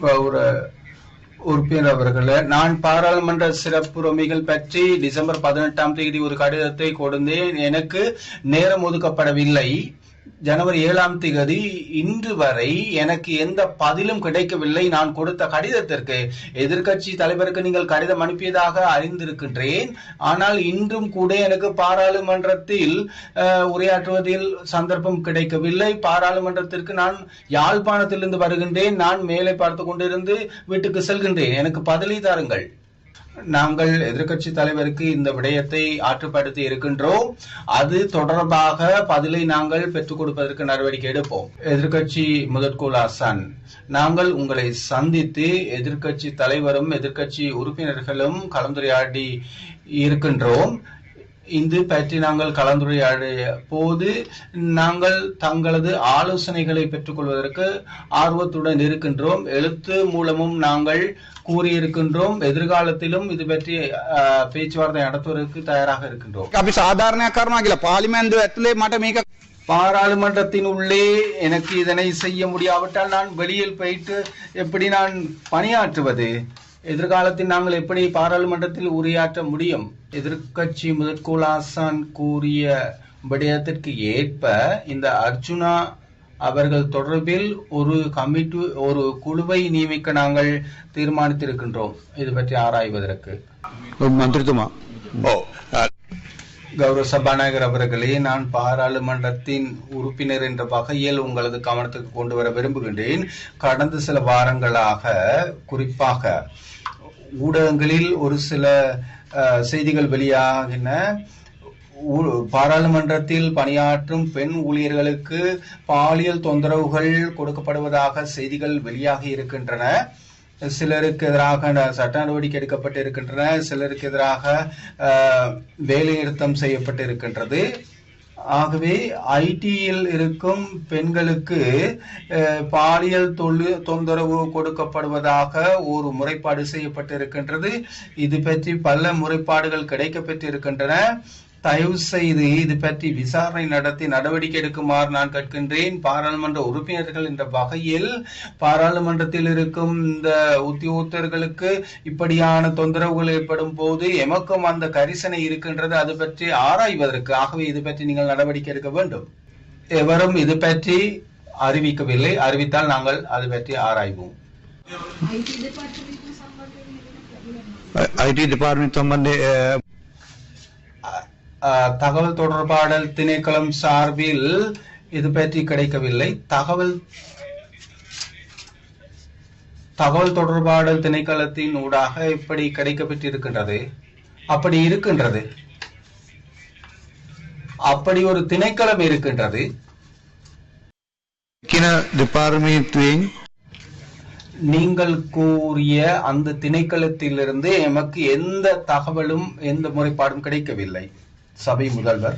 ஒரு உறுப்பினர் அவர்களே, நான் பாராளுமன்ற சிறப்புரிமைகள் பற்றி டிசம்பர் 18ஆம் தேதி ஒரு கடிதத்தை கொடுத்தேன். எனக்கு நேரம் ஒதுக்கப்படவில்லை. ஜனவரி 7ஆம் தேதி இன்று வரை எனக்கு எந்த பதிலும் கிடைக்கவில்லை. நான் கொடுத்த கடிதத்திற்கு எதிர்க்கட்சி தலைவருக்கு நீங்கள் கடிதம் அனுப்பியதாக அறிந்திருக்கின்றேன். ஆனால் இன்றும் கூட எனக்கு பாராளுமன்றத்தில் உரையாற்றுவதில் சந்தர்ப்பம் கிடைக்கவில்லை. பாராளுமன்றத்திற்கு நான் யாழ்ப்பாணத்திலிருந்து வருகின்றேன். நான் மேலே பார்த்து கொண்டிருந்து வீட்டுக்கு செல்கின்றேன். எனக்கு பதிலை தாருங்கள். நாங்கள் எதிர்க்கட்சி தலைவருக்கு இந்த விடயத்தை ஆற்றுப்படுத்தி இருக்கின்றோம். அது தொடர்பாக பதிலை நாங்கள் பெற்றுக் கொடுப்பதற்கு நடவடிக்கை எடுப்போம். எதிர்க்கட்சி முதற்குழு ஹசன், நாங்கள் உங்களை சந்தித்து எதிர்க்கட்சி தலைவரும் எதிர்க்கட்சி உறுப்பினர்களும் கலந்துரையாடி இருக்கின்றோம். இது பற்றி நாங்கள் கலந்துரையாடிய போது நாங்கள் தங்களது ஆலோசனைகளை பெற்றுக்கொள்வதற்கு ஆர்வத்துடன் இருக்கின்றோம். எழுத்து மூலமும் நாங்கள் கூறியிருக்கின்றோம். எதிர்காலத்திலும் இது பற்றி பேச்சுவார்த்தை நடத்துவதற்கு தயாராக இருக்கின்றோம். பாராளுமன்றத்தின் உள்ளே எனக்கு இதனை செய்ய முடியாவிட்டால் நான் வெளியில் போயிட்டு எப்படி நான் பணியாற்றுவது? எதிர்காலத்தில் நாங்கள் எப்படி பாராளுமன்றத்தில் உரையாற்ற முடியும்? எதிர்க்கட்சி முதற்குழு ஹசன் கூறிய விடயத்திற்கு ஏற்ப இந்த அர்ஜுனா அவர்கள் தொடர்பில் ஒரு குழுவை நியமிக்க நாங்கள் தீர்மானித்திருக்கின்றோம். இது பற்றி ஆராய்வதற்கு. கௌரவ சபாநாயகர் அவர்களே, நான் பாராளுமன்றத்தின் உறுப்பினர் என்ற வகையில் உங்களது கவனத்துக்கு கொண்டு வர விரும்புகின்றேன். கடந்த சில வாரங்களாக குறிப்பாக ஊடகங்களில் ஒரு சில செய்திகள் வெளியாகின. பாராளுமன்றத்தில் பணியாற்றும் பெண் ஊழியர்களுக்கு பாலியல் தொந்தரவுகள் கொடுக்கப்படுவதாக செய்திகள் வெளியாகி இருக்கின்றன. சிலருக்கு எதிராக சட்ட நடவடிக்கை எடுக்கப்பட்டு இருக்கின்றன. சிலருக்கு எதிராக வேலை நிறுத்தம் செய்யப்பட்டு இருக்கின்றது. ஆகவே ஐடியில் இருக்கும் பெண்களுக்கு பாலியல் தொந்தரவு கொடுக்கப்படுவதாக ஒரு முறைப்பாடு செய்யப்பட்டிருக்கின்றது. இது பற்றி பல முறைப்பாடுகள் கிடைக்கப்பெற்றிருக்கின்றன. தயவு செய்து இது பற்றி விசாரணை நடத்தி நடவடிக்கை எடுக்குமாறு நான் கேட்கின்றேன். பாராளுமன்ற உறுப்பினர்கள் என்ற வகையில் பாராளுமன்றத்தில் இருக்கும் இந்த உத்தியோகத்தர்களுக்கு இப்படியான தொந்தரவுகள் ஏற்படும் போது எமக்கும் அந்த கரிசனை இருக்கின்றது. அது பற்றி ஆராய்வதற்கு. ஆகவே இது பற்றி நீங்கள் நடவடிக்கை எடுக்க வேண்டும். எவரும் இது பற்றி அறிவிக்கவில்லை. அறிவித்தால் நாங்கள் அது பற்றி ஆராய்வோம். ஐடி டிபார்ட்மெண்ட் சம்பந்த தகவல் தொடர்பாடல் திணைக்களம் சார்பில் இது பற்றி கிடைக்கவில்லை. தகவல் தொடர்பாடல் திணைக்களத்தின் ஊடாக இப்படி கிடைக்கப்பட்டிருக்கின்றது. அப்படி இருக்கின்றது. அப்படி ஒரு திணைக்களம் இருக்கின்றது. நீங்கள் கூறிய அந்த திணைக்களத்திலிருந்து எமக்கு எந்த தகவலும் எந்த முறைப்பாடும் கிடைக்கவில்லை. சபை முதல்வர்.